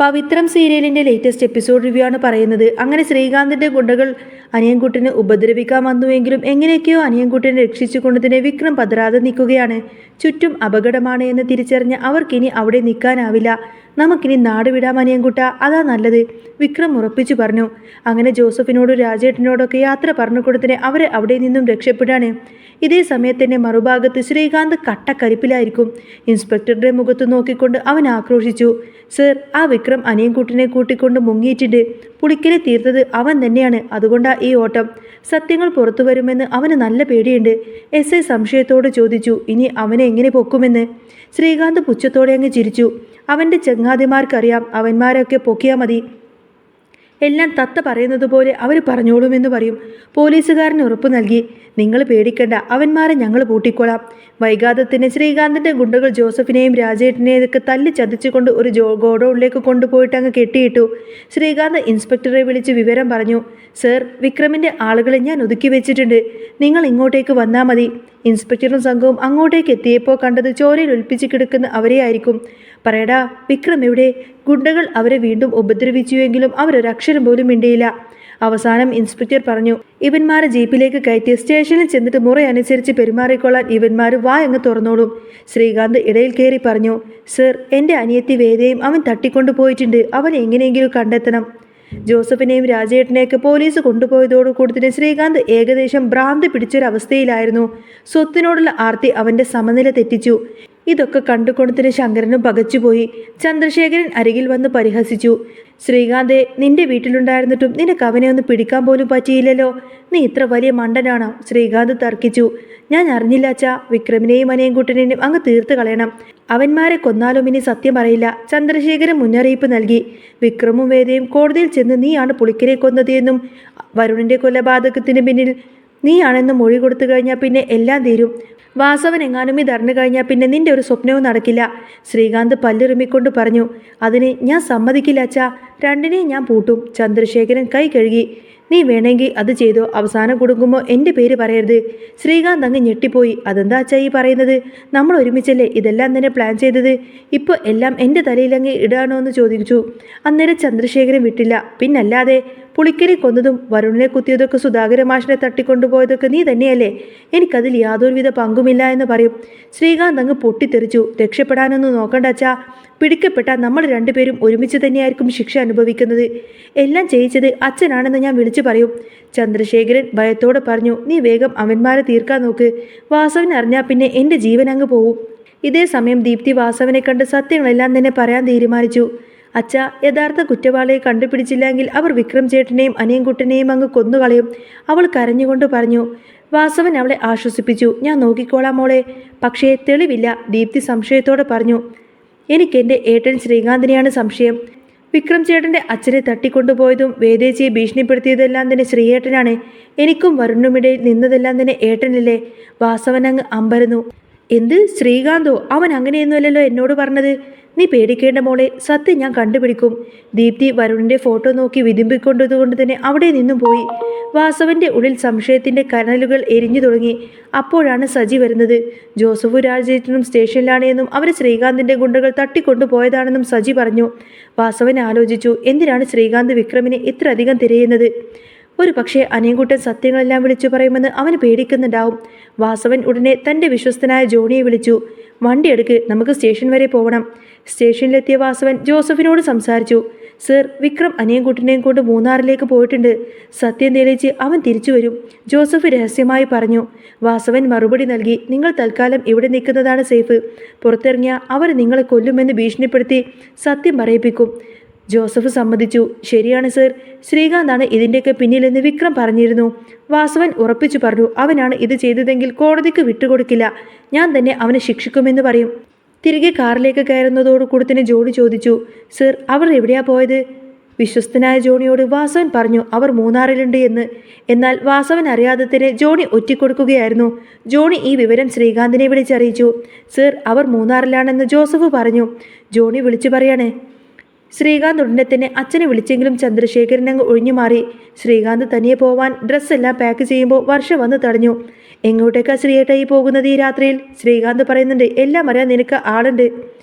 പവിത്രം സീരിയലിൻ്റെ latest episode review ആണ് പറയുന്നത്. അങ്ങനെ ശ്രീകാന്തിൻ്റെ ഗുണ്ടകൾ അനിയൻകുട്ടിനെ ഉപദ്രവിക്കാൻ വന്നുവെങ്കിലും എങ്ങനെയൊക്കെയോ അനിയൻകുട്ടിനെ രക്ഷിച്ചുകൊണ്ട് തന്നെ വിക്രം പതറാതെ നിൽക്കുകയാണ്. ചുറ്റും അപകടമാണ് എന്ന് തിരിച്ചറിഞ്ഞ് അവർക്കിനി അവിടെ നിൽക്കാനാവില്ല. നമുക്കിനി നാട് വിടാം അനിയൻകുട്ട, അതാ നല്ലത്, വിക്രം ഉറപ്പിച്ചു പറഞ്ഞു. അങ്ങനെ ജോസഫിനോടും രാജേട്ടനോടൊക്കെ യാത്ര പറഞ്ഞു കൊടുത്തിനെ അവരെ അവിടെ നിന്നും രക്ഷപ്പെടാണ്. ഇതേ സമയത്ത് തന്നെ മറുഭാഗത്ത് ശ്രീകാന്ത് കട്ടക്കരിപ്പിലായിരിക്കും. ഇൻസ്പെക്ടറുടെ മുഖത്ത് നോക്കിക്കൊണ്ട് അവൻ ആക്രോശിച്ചു. സർ, ആ വിക്രം അനിയൻകുട്ടിനെ കൂട്ടിക്കൊണ്ട് മുങ്ങിയിട്ടുണ്ട്. പുളിക്കലെ തീർത്തത് അവൻ തന്നെയാണ്, അതുകൊണ്ടാ ഈ ഓട്ടം. സത്യങ്ങൾ പുറത്തു വരുമെന്ന് അവന് നല്ല പേടിയുണ്ട്. എസ് ഐ സംശയത്തോട് ചോദിച്ചു. ഇനി അവനെ എങ്ങനെ പൊക്കുമെന്ന്. ശ്രീകാന്ത് പുച്ഛത്തോടെ അങ്ങ് ചിരിച്ചു. അവൻ്റെ ചങ്ങാതിമാർക്കറിയാം, അവന്മാരൊക്കെ പൊക്കിയാൽ മതി, എല്ലാം തത്ത പറയുന്നത് പോലെ അവർ പറഞ്ഞോളുമെന്ന് പറയും. പോലീസുകാരന് ഉറപ്പ് നൽകി. നിങ്ങൾ പേടിക്കണ്ട, അവന്മാരെ ഞങ്ങൾ പൂട്ടിക്കോളാം. വൈകാതെ തന്നെ ശ്രീകാന്തിൻ്റെ ഗുണ്ടകൾ ജോസഫിനെയും രാജേട്ടനെയൊക്കെ തല്ലി ചതച്ചുകൊണ്ട് ഒരു ഗോഡൌണിലേക്ക് കൊണ്ടുപോയിട്ട് അങ്ങ് കെട്ടിയിട്ടു. ശ്രീകാന്ത് ഇൻസ്പെക്ടറെ വിളിച്ച് വിവരം പറഞ്ഞു. സർ, വിക്രമിൻ്റെ ആളുകളെ ഞാൻ ഒതുക്കി വെച്ചിട്ടുണ്ട്, നിങ്ങൾ ഇങ്ങോട്ടേക്ക് വന്നാൽ മതി. ഇൻസ്പെക്ടറും സംഘവും അങ്ങോട്ടേക്ക് എത്തിയപ്പോൾ കണ്ടത് ചോരയിൽ ഒലിപ്പിച്ച് കിടക്കുന്ന അവരെയായിരിക്കും. പറയടാ, വിക്രം എവിടെ? ഗുണ്ടകൾ അവരെ വീണ്ടും ഉപദ്രവിച്ചുവെങ്കിലും അവരൊരക്ഷരം പോലും മിണ്ടിയില്ല. അവസാനം ഇൻസ്പെക്ടർ പറഞ്ഞു, ഇവന്മാരെ ജീപ്പിലേക്ക് കയറ്റി സ്റ്റേഷനിൽ ചെന്നിട്ട് മുറ അനുസരിച്ച് പെരുമാറിക്കൊള്ളാൻ ഇവന്മാർ വായങ്ങ് തുറന്നോളും. ശ്രീകാന്ത് ഇടയിൽ കയറി പറഞ്ഞു. സർ, എൻ്റെ അനിയത്തി വേദയും അവൻ തട്ടിക്കൊണ്ടു പോയിട്ടുണ്ട്, അവൻ എങ്ങനെയെങ്കിലും കണ്ടെത്തണം. ജോസഫിനെയും രാജേട്ടനെയൊക്കെ പോലീസ് കൊണ്ടുപോയതോടുകൂടി തന്നെ ശ്രീകാന്ത് ഏകദേശം ഭ്രാന്ത് പിടിച്ചൊരവസ്ഥയിലായിരുന്നു. സ്വത്തിനോടുള്ള ആർത്തി അവൻ്റെ സമനില തെറ്റിച്ചു. ഇതൊക്കെ കണ്ടുകൊണ്ടതിന് ശങ്കരനും പകച്ചുപോയി. ചന്ദ്രശേഖരൻ അരികിൽ വന്ന് പരിഹസിച്ചു. ശ്രീകാന്തെ, നിന്റെ വീട്ടിലുണ്ടായിരുന്നിട്ടും നിനക്ക് അവനെ ഒന്ന് പിടിക്കാൻ പോലും പറ്റിയില്ലല്ലോ, നീ ഇത്ര വലിയ മണ്ടനാണോ? ശ്രീകാന്ത് തർക്കിച്ചു. ഞാൻ അറിഞ്ഞില്ല അച്ഛാ, വിക്രമിനെയും അനിയൻകുട്ടനെയും അങ്ങ് തീർത്ത് കളയണം, അവന്മാരെ കൊന്നാലും ഇനി സത്യം പറയില്ല. ചന്ദ്രശേഖരൻ മുന്നറിയിപ്പ് നൽകി. വിക്രമും വേദയും കോടതിയിൽ ചെന്ന് നീയാണ് പുളിക്കരെ കൊന്നത് എന്നും വരുണിൻ്റെ കൊലപാതകത്തിന് പിന്നിൽ നീയാണെന്ന് മൊഴി കൊടുത്തു കഴിഞ്ഞാൽ പിന്നെ എല്ലാം തീരും. വാസവൻ എങ്ങാനും ഇതറിഞ്ഞു കഴിഞ്ഞാൽ പിന്നെ നിന്റെ ഒരു സ്വപ്നവും നടക്കില്ല. ശ്രീകാന്ത് പല്ലിറുമിക്കൊണ്ട് പറഞ്ഞു. അതിന് ഞാൻ സമ്മതിക്കില്ല അച്ഛാ, രണ്ടിനെയും ഞാൻ പൂട്ടും. ചന്ദ്രശേഖരൻ കൈ കഴുകി. നീ വേണമെങ്കിൽ അത് ചെയ്തോ, അവസാനം കൊടുക്കുമ്പോൾ എൻ്റെ പേര് പറയരുത്. ശ്രീകാന്ത് അങ്ങ് ഞെട്ടിപ്പോയി. അതെന്താ അച്ഛാ ഈ പറയുന്നത്? നമ്മൾ ഒരുമിച്ചല്ലേ ഇതെല്ലാം തന്നെ പ്ലാൻ ചെയ്തത്, ഇപ്പോൾ എല്ലാം എൻ്റെ തലയിലങ്ങ് ഇടാണോ എന്ന് ചോദിച്ചു. അന്നേരം ചന്ദ്രശേഖരൻ വിട്ടില്ല. പിന്നല്ലാതെ, പുളിക്കരി കൊന്നതും വരുണിനെ കുത്തിയതൊക്കെ സുധാകര മാഷിനെ തട്ടിക്കൊണ്ടുപോയതൊക്കെ നീ തന്നെയല്ലേ? എനിക്കതിൽ യാതൊരുവിധ പങ്കുമില്ല എന്ന് പറയും. ശ്രീകാന്ത് അങ്ങ് പൊട്ടിത്തെറിച്ചു. രക്ഷപ്പെടാനൊന്നും നോക്കണ്ട അച്ഛാ, പിടിക്കപ്പെട്ടാൽ നമ്മൾ രണ്ടുപേരും ഒരുമിച്ച് തന്നെയായിരിക്കും ശിക്ഷ അനുഭവിക്കുന്നത്. എല്ലാം ചെയ്യിച്ചത് അച്ഛനാണെന്ന് ഞാൻ വിളിച്ചു പറയും. ചന്ദ്രശേഖരൻ ഭയത്തോടെ പറഞ്ഞു. നീ വേഗം അവന്മാരെ തീർക്കാൻ നോക്ക്, വാസവൻ അറിഞ്ഞാൽ പിന്നെ എൻ്റെ ജീവൻ അങ്ങ് പോവും. ഇതേ സമയം ദീപ്തി വാസവനെ കണ്ട് സത്യങ്ങളെല്ലാം തന്നെ പറയാൻ തീരുമാനിച്ചു. അച്ഛ, യഥാർത്ഥ കുറ്റവാളിയെ കണ്ടുപിടിച്ചില്ലെങ്കിൽ അവർ വിക്രം ചേട്ടനെയും അനിയൻകുട്ടനെയും അങ്ങ് കൊന്നുകളയും. അവൾ കരഞ്ഞുകൊണ്ട് പറഞ്ഞു. വാസവൻ അവളെ ആശ്വസിപ്പിച്ചു. ഞാൻ നോക്കിക്കോളാം മോളെ. പക്ഷേ തെളിവില്ല, ദീപ്തി സംശയത്തോടെ പറഞ്ഞു. എനിക്കെൻ്റെ ഏട്ടൻ ശ്രീകാന്തിനെയാണ് സംശയം. വിക്രം ചേട്ടൻ്റെ അച്ഛനെ തട്ടിക്കൊണ്ടുപോയതും വേദേച്ചിയെ ഭീഷണിപ്പെടുത്തിയതെല്ലാം തന്നെ ശ്രീയേട്ടനാണ്. എനിക്കും വരുണുമിടയിൽ നിന്നതെല്ലാം തന്നെ ഏട്ടനല്ലേ? വാസവൻ അങ്ങ് അമ്പരന്നു. എന്ത്, ശ്രീകാന്തോ? അവൻ അങ്ങനെയൊന്നുമല്ലല്ലോ എന്നോട് പറഞ്ഞത്. നീ പേടിക്കേണ്ട മോളെ, സത്യം ഞാൻ കണ്ടുപിടിക്കും. ദീപ്തി വരുണിൻ്റെ ഫോട്ടോ നോക്കി വിതുമ്പിക്കൊണ്ടതുകൊണ്ട് തന്നെ അവിടെ നിന്നും പോയി. വാസവൻ്റെ ഉള്ളിൽ സംശയത്തിൻ്റെ കനലുകൾ എരിഞ്ഞു തുടങ്ങി. അപ്പോഴാണ് സജി വരുന്നത്. ജോസഫും രാജേട്ടനും സ്റ്റേഷനിലാണ് എന്നും അവർ ശ്രീകാന്തിൻ്റെ ഗുണ്ടകൾ തട്ടിക്കൊണ്ടുപോയതാണെന്നും സജി പറഞ്ഞു. വാസവൻ ആലോചിച്ചു. എന്തിനാണ് ശ്രീകാന്ത് വിക്രമിനെ ഇത്രയധികം തിരയുന്നത്? ഒരു പക്ഷേ അനിയൻകുട്ടൻ സത്യങ്ങളെല്ലാം വിളിച്ചു പറയുമെന്ന് അവന് പേടിക്കുന്നുണ്ടാവും. വാസവൻ ഉടനെ തൻ്റെ വിശ്വസ്തനായ ജോണിയെ വിളിച്ചു. വണ്ടി എടുക്ക്, നമുക്ക് സ്റ്റേഷൻ വരെ പോകണം. സ്റ്റേഷനിലെത്തിയ വാസവൻ ജോസഫിനോട് സംസാരിച്ചു. സർ, വിക്രം അനിയൻകുട്ടനെയും കൊണ്ട് മൂന്നാറിലേക്ക് പോയിട്ടുണ്ട്. സത്യം തെളിയിച്ച് അവൻ തിരിച്ചു വരും, ജോസഫ് രഹസ്യമായി പറഞ്ഞു. വാസവൻ മറുപടി നൽകി. നിങ്ങൾ തൽക്കാലം ഇവിടെ നിൽക്കുന്നതാണ് സേഫ്. പുറത്തിറങ്ങിയാൽ അവർ നിങ്ങളെ കൊല്ലുമെന്ന് ഭീഷണിപ്പെടുത്തി സത്യം പറയിപ്പിക്കും. ജോസഫ് സമ്മതിച്ചു. ശരിയാണ് സർ, ശ്രീകാന്താണ് ഇതിൻ്റെയൊക്കെ പിന്നിലെന്ന് വിക്രം പറഞ്ഞിരുന്നു. വാസവൻ ഉറപ്പിച്ചു പറഞ്ഞു. അവനാണ് ഇത് ചെയ്തതെങ്കിൽ കോടതിക്ക് വിട്ടുകൊടുക്കില്ല, ഞാൻ തന്നെ അവനെ ശിക്ഷിക്കുമെന്ന് പറയും. തിരികെ കാറിലേക്ക് കയറുന്നതോടുകൂടി തന്നെ ജോണി ചോദിച്ചു. സർ, അവർ എവിടെയാ പോയത്? വിശ്വസ്തനായ ജോണിയോട് വാസവൻ പറഞ്ഞു അവർ മൂന്നാറിലുണ്ട് എന്ന്. എന്നാൽ വാസവൻ അറിയാതെ തന്നെ ജോണി ഒറ്റിക്കൊടുക്കുകയായിരുന്നു. ജോണി ഈ വിവരം ശ്രീകാന്തിനെ വിളിച്ചറിയിച്ചു. സർ, അവർ മൂന്നാറിലാണെന്ന് ജോസഫ് പറഞ്ഞു. ജോണി വിളിച്ചു പറയാണ്. ശ്രീകാന്ത് ഉടനെ തന്നെ അച്ഛനെ വിളിച്ചെങ്കിലും ചന്ദ്രശേഖരൻ അങ്ങ് ഒഴിഞ്ഞു മാറി. ശ്രീകാന്ത് തനിയെ പോവാൻ ഡ്രസ്സെല്ലാം പാക്ക് ചെയ്യുമ്പോൾ വർഷ വന്ന് തടഞ്ഞു. എങ്ങോട്ടേക്കാ ശ്രീയേട്ടായി പോകുന്നത് ഈ രാത്രിയിൽ? ശ്രീകാന്ത് പറയുന്നുണ്ട്. എല്ലാം അറിയാൻ നിനക്ക് ആളുണ്ട്.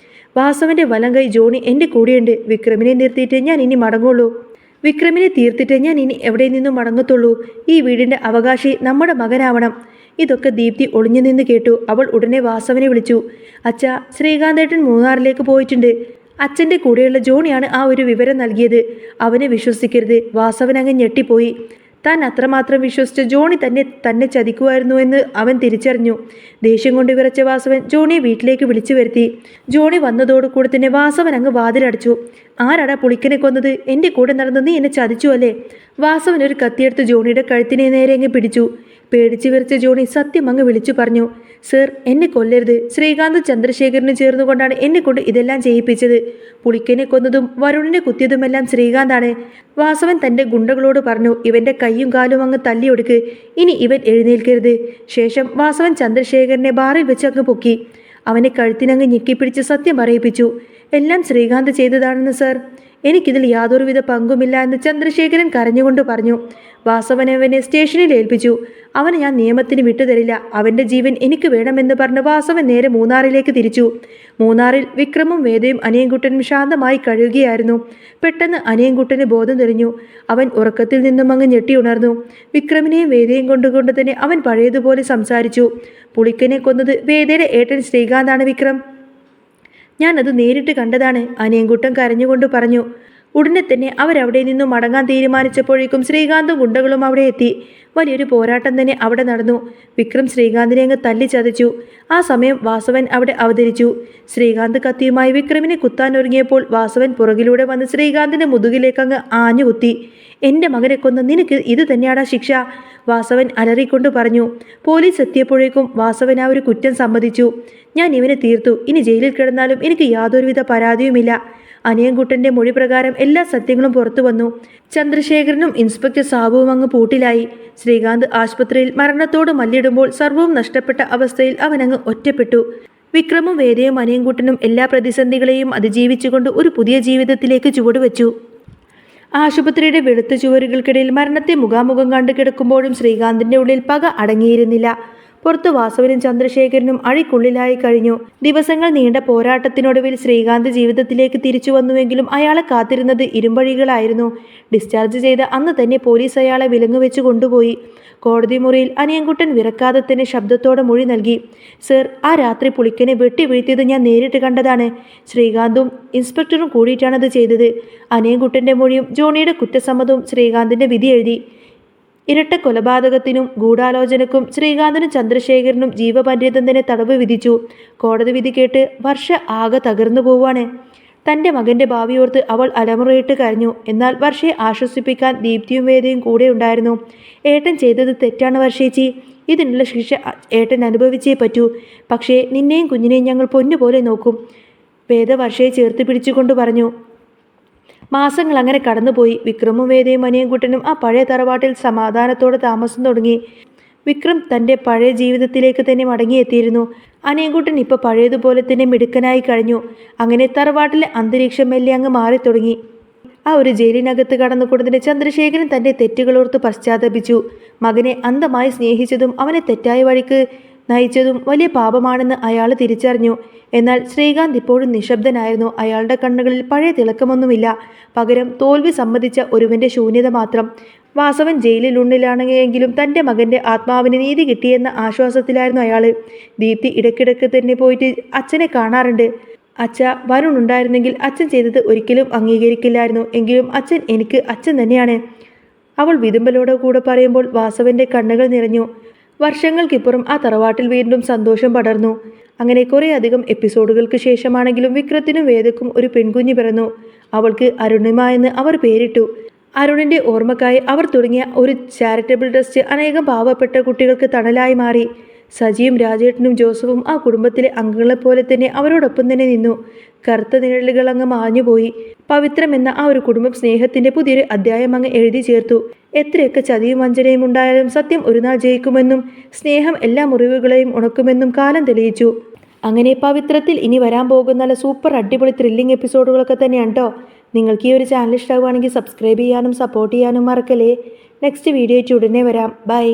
വാസവന്റെ വലം കൈ ജോണി എൻ്റെ കൂടെയുണ്ട്. വിക്രമിനെ നിർത്തിയിട്ട് ഞാൻ ഇനി മടങ്ങുള്ളൂ. വിക്രമിനെ തീർത്തിട്ട് ഞാൻ ഇനി എവിടെ നിന്നും മടങ്ങത്തുള്ളൂ. ഈ വീടിൻ്റെ അവകാശി നമ്മുടെ മകനാവണം. ഇതൊക്കെ ദീപ്തി ഒളിഞ്ഞു നിന്ന് കേട്ടു. അവൾ ഉടനെ വാസവനെ വിളിച്ചു. അച്ഛാ, ശ്രീകാന്തേട്ടൻ മൂന്നാറിലേക്ക് പോയിട്ടുണ്ട്. അച്ഛൻ്റെ കൂടെയുള്ള ജോണിയാണ് ആ ഒരു വിവരം നൽകിയത്. അവനെ വിശ്വസിക്കരുത്. വാസവൻ അങ്ങ് ഞെട്ടിപ്പോയി. താൻ അത്രമാത്രം വിശ്വസിച്ച് ജോണി തന്നെ ചതിക്കുമായിരുന്നു എന്ന് അവൻ തിരിച്ചറിഞ്ഞു. ദേഷ്യം കൊണ്ട് വിറച്ച വാസവൻ ജോണിയെ വീട്ടിലേക്ക് വിളിച്ചു വരുത്തി. ജോണി വന്നതോടുകൂടെ തന്നെ വാസവൻ അങ്ങ് വാതിലടച്ചു. ആരാടാ പുളിക്കനെ കൊന്നത്? എൻ്റെ കൂടെ നടന്ന് നീ എന്നെ ചതിച്ചു അല്ലേ? വാസവൻ ഒരു കത്തിയെടുത്ത് ജോണിയുടെ കഴുത്തിനെ നേരെ അങ്ങ് പിടിച്ചു. പേടിച്ചു വിറച്ച ജോണി സത്യം അങ്ങ് വിളിച്ചു പറഞ്ഞു. സർ, എന്നെ കൊല്ലരുത്. ശ്രീകാന്ത് ചന്ദ്രശേഖരന് ചേർന്നുകൊണ്ടാണ് എന്നെ കൊണ്ട് ഇതെല്ലാം ചെയ്യിപ്പിച്ചത്. പുളിക്കനെ കൊന്നതും വരുണിനെ കുത്തിയതുമെല്ലാം ശ്രീകാന്താണ്. വാസവൻ തൻ്റെ ഗുണ്ടകളോട് പറഞ്ഞു, ഇവൻ്റെ കൈയും കാലും അങ്ങ് തല്ലിയൊടുക്ക്. ഇനി ഇവൻ എഴുന്നേൽക്കരുത്. ശേഷം വാസവൻ ചന്ദ്രശേഖരനെ ബാറിൽ വെച്ച് അങ്ങ് പൊക്കി. അവനെ കഴുത്തിനങ്ങ് ഞെക്കിപ്പിടിച്ച് സത്യം പറയിപ്പിച്ചു. എല്ലാം ശ്രീകാന്ത് ചെയ്തതാണെന്ന് സർ. എനിക്കിതിൽ യാതൊരുവിധ പങ്കുമില്ല എന്ന് ചന്ദ്രശേഖരൻ കരഞ്ഞുകൊണ്ട് പറഞ്ഞു. വാസവൻ അവനെ സ്റ്റേഷനിൽ ഏൽപ്പിച്ചു. അവനെ ഞാൻ നിയമത്തിന് വിട്ടുതരില്ല. അവൻ്റെ ജീവൻ എനിക്ക് വേണമെന്ന് പറഞ്ഞ് വാസവൻ നേരെ മൂന്നാറിലേക്ക് തിരിച്ചു. മൂന്നാറിൽ വിക്രമും വേദയും അനിയൻകുട്ടനും ശാന്തമായി കഴിയുകയായിരുന്നു. പെട്ടെന്ന് അനിയൻകുട്ടന് ബോധം തെളിഞ്ഞു. അവൻ ഉറക്കത്തിൽ നിന്നും അങ്ങ് ഞെട്ടിയുണർന്നു. വിക്രമിനെയും വേദയും കൊണ്ടുകൊണ്ട് തന്നെ അവൻ പഴയതുപോലെ സംസാരിച്ചു. പുളിക്കനെ കൊന്നത് വേദയുടെ ഏട്ടൻ ശ്രീകാന്താണ് വിക്രം. ഞാനത് നേരിട്ട് കണ്ടതാണ്. അനിയൻകുട്ടൻ കരഞ്ഞുകൊണ്ട് പറഞ്ഞു. ഉടനെ തന്നെ അവരവിടെ നിന്നും മടങ്ങാൻ തീരുമാനിച്ചപ്പോഴേക്കും ശ്രീകാന്തും ഗുണ്ടകളും അവിടെ എത്തി. വലിയൊരു പോരാട്ടം തന്നെ അവിടെ നടന്നു. വിക്രം ശ്രീകാന്തിനെ അങ്ങ് തല്ലിച്ചതച്ചു. ആ സമയം വാസവൻ അവിടെ അവതരിച്ചു. ശ്രീകാന്ത് കത്തിയുമായി വിക്രമിനെ കുത്താനൊരുങ്ങിയപ്പോൾ വാസവൻ പുറകിലൂടെ വന്ന് ശ്രീകാന്തിൻ്റെ മുതുകിലേക്ക് അങ്ങ് ആഞ്ഞുകുത്തി. എൻ്റെ മകനെ കൊന്ന നിനക്ക് ഇത് തന്നെയാടാ ശിക്ഷ, വാസവൻ അലറിക്കൊണ്ട് പറഞ്ഞു. പോലീസ് എത്തിയപ്പോഴേക്കും വാസവൻ ആ ഒരു കുറ്റം സമ്മതിച്ചു. ഞാൻ ഇവനെ തീർത്തു. ഇനി ജയിലിൽ കിടന്നാലും എനിക്ക് യാതൊരുവിധ പരാതിയുമില്ല. അനിയൻകുട്ടൻ്റെ മൊഴി പ്രകാരം എല്ലാ സത്യങ്ങളും പുറത്തു വന്നു. ചന്ദ്രശേഖരനും ഇൻസ്പെക്ടർ സാബുവും അങ്ങ് പൂട്ടിലായി. ശ്രീകാന്ത് ആശുപത്രിയിൽ മരണത്തോട് മല്ലിടുമ്പോൾ സർവവും നഷ്ടപ്പെട്ട അവസ്ഥയിൽ അവനങ്ങ് ഒറ്റപ്പെട്ടു. വിക്രമും വേദയും അനിയൻകുട്ടനും എല്ലാ പ്രതിസന്ധികളെയും അതിജീവിച്ചുകൊണ്ട് ഒരു പുതിയ ജീവിതത്തിലേക്ക് ചുവടുവെച്ചു. ആശുപത്രിയുടെ വെളുത്ത ചുവരുകൾക്കിടയിൽ മരണത്തെ മുഖാമുഖം കണ്ടു കിടക്കുമ്പോഴും ശ്രീകാന്തിൻ്റെ ഉള്ളിൽ പക അടങ്ങിയിരുന്നില്ല. പുറത്ത് വാസവനും ചന്ദ്രശേഖരനും അഴിക്കുള്ളിലായി കഴിഞ്ഞു. ദിവസങ്ങൾ നീണ്ട പോരാട്ടത്തിനൊടുവിൽ ശ്രീകാന്ത് ജീവിതത്തിലേക്ക് തിരിച്ചു വന്നുവെങ്കിലും അയാളെ കാത്തിരുന്നത് ഇരുമ്പഴികളായിരുന്നു. ഡിസ്ചാർജ് ചെയ്ത അന്ന് തന്നെ പോലീസ് അയാളെ വിലങ്ങുവെച്ച് കൊണ്ടുപോയി. കോടതി മുറിയിൽ അനിയൻകുട്ടൻ വിറക്കാതെ തന്നെ ശബ്ദത്തോടെ മൊഴി നൽകി. സർ, ആ രാത്രി പുളിക്കനെ വെട്ടി വീഴ്ത്തിയത് ഞാൻ നേരിട്ട് കണ്ടതാണ്. ശ്രീകാന്തും ഇൻസ്പെക്ടറും കൂടിയിട്ടാണത് ചെയ്തത്. അനിയൻകുട്ടൻ്റെ മൊഴിയും ജോണിയുടെ കുറ്റസമ്മതവും ശ്രീകാന്തിൻ്റെ വിധി എഴുതി. ഇരട്ട കൊലപാതകത്തിനും ഗൂഢാലോചനക്കും ശ്രീകാന്തിനും ചന്ദ്രശേഖരനും ജീവപര്യന്തം തന്നെ തടവ് വിധിച്ചു. കോടതി വിധി കേട്ട് വർഷ ആകെ തകർന്നു പോവാണ്. തൻ്റെ മകൻ്റെ ഭാവിയോർത്ത് അവൾ അലമുറയിട്ട് കരഞ്ഞു. എന്നാൽ വർഷയെ ആശ്വസിപ്പിക്കാൻ ദീപ്തിയും വേദയും കൂടെ ഉണ്ടായിരുന്നു. ഏട്ടൻ ചെയ്തത് തെറ്റാണ് വർഷേച്ചി. ഇതിനുള്ള ശിക്ഷ ഏട്ടൻ അനുഭവിച്ചേ പറ്റൂ. പക്ഷേ നിന്നെയും കുഞ്ഞിനെയും ഞങ്ങൾ പൊന്നുപോലെ നോക്കും, വേദ വർഷയെ ചേർത്ത് പിടിച്ചുകൊണ്ട് പറഞ്ഞു. മാസങ്ങൾ അങ്ങനെ കടന്നുപോയി. വിക്രമും വേദയും അനിയൻകുട്ടനും ആ പഴയ തറവാട്ടിൽ സമാധാനത്തോടെ താമസം തുടങ്ങി. വിക്രം തൻ്റെ പഴയ ജീവിതത്തിലേക്ക് തന്നെ മടങ്ങിയെത്തിയിരുന്നു. അനിയൻകുട്ടൻ ഇപ്പോൾ പഴയതുപോലെ തന്നെ മിടുക്കനായി കഴിഞ്ഞു. അങ്ങനെ തറവാട്ടിലെ അന്തരീക്ഷം മെല്ലെ അങ്ങ് മാറിത്തുടങ്ങി. ആ ഒരു ജയിലിനകത്ത് കടന്നുകൊണ്ടതിന് ചന്ദ്രശേഖരൻ തൻ്റെ തെറ്റുകളോർത്ത് പശ്ചാത്തപിച്ചു. മകനെ അന്ധമായി സ്നേഹിച്ചതും അവനെ തെറ്റായ വഴിക്ക് നയിച്ചതും വലിയ പാപമാണെന്ന് അയാൾ തിരിച്ചറിഞ്ഞു. എന്നാൽ ശ്രീകാന്ത് ഇപ്പോഴും നിശബ്ദനായിരുന്നു. അയാളുടെ കണ്ണുകളിൽ പഴയ തിളക്കമൊന്നുമില്ല. പകരം തോൽവി സമ്മതിച്ച ഒരുവൻ്റെ ശൂന്യത മാത്രം. വാസവൻ ജയിലിനുള്ളിലാണെങ്കിലും തൻ്റെ മകൻ്റെ ആത്മാവിന് നീതി കിട്ടിയെന്ന ആശ്വാസത്തിലായിരുന്നു അയാൾ. ദീപ്തി ഇടയ്ക്കിടയ്ക്ക് തന്നെ പോയിട്ട് അച്ഛനെ കാണാറുണ്ട്. അച്ഛ, വരുൺ ഉണ്ടായിരുന്നെങ്കിൽ അച്ഛൻ ചെയ്തത് ഒരിക്കലും അംഗീകരിക്കില്ലായിരുന്നു. എങ്കിലും അച്ഛൻ എനിക്ക് അച്ഛൻ തന്നെയാണ്, അവൾ വിതുമ്പലോടെ കൂടെ പറയുമ്പോൾ വാസവൻ്റെ കണ്ണുകൾ നിറഞ്ഞു. വർഷങ്ങൾക്കിപ്പുറം ആ തറവാട്ടിൽ വീണ്ടും സന്തോഷം പടർന്നു. അങ്ങനെ കുറേ അധികം എപ്പിസോഡുകൾക്ക് ശേഷമാണെങ്കിലും വിക്രത്തിനും വേദക്കും ഒരു പെൺകുഞ്ഞ് പിറന്നു. അവൾക്ക് അരുണിമ എന്ന് അവർ പേരിട്ടു. അരുണിൻ്റെ ഓർമ്മക്കായി അവർ തുടങ്ങിയ ഒരു ചാരിറ്റബിൾ ട്രസ്റ്റ് അനേകം പാവപ്പെട്ട കുട്ടികൾക്ക് തണലായി മാറി. സജിയും രാജേട്ടനും ജോസഫും ആ കുടുംബത്തിലെ അംഗങ്ങളെപ്പോലെ തന്നെ അവരോടൊപ്പം തന്നെ നിന്നു. കറുത്ത നിഴലുകൾ അങ്ങ് മാഞ്ഞുപോയി. പവിത്രം എന്ന ആ ഒരു കുടുംബം സ്നേഹത്തിൻ്റെ പുതിയൊരു അധ്യായം അങ്ങ് എഴുതി ചേർത്തു. എത്രയൊക്കെ ചതിയും വഞ്ചനയും ഉണ്ടായാലും സത്യം ഒരു നാൾ ജയിക്കുമെന്നും സ്നേഹം എല്ലാ മുറിവുകളെയും ഉണക്കുമെന്നും കാലം തെളിയിച്ചു. അങ്ങനെ പവിത്രത്തിൽ ഇനി വരാൻ പോകുന്ന നല്ല സൂപ്പർ അടിപൊളി ത്രില്ലിംഗ് എപ്പിസോഡുകളൊക്കെ തന്നെയാണ് കേട്ടോ. നിങ്ങൾക്ക് ഈ ഒരു ചാനൽ ഇഷ്ടമാവുകയാണെങ്കിൽ സബ്സ്ക്രൈബ് ചെയ്യാനും സപ്പോർട്ട് ചെയ്യാനും മറക്കല്ലേ. നെക്സ്റ്റ് വീഡിയോ ആയിട്ട് ഉടനെ വരാം. ബൈ.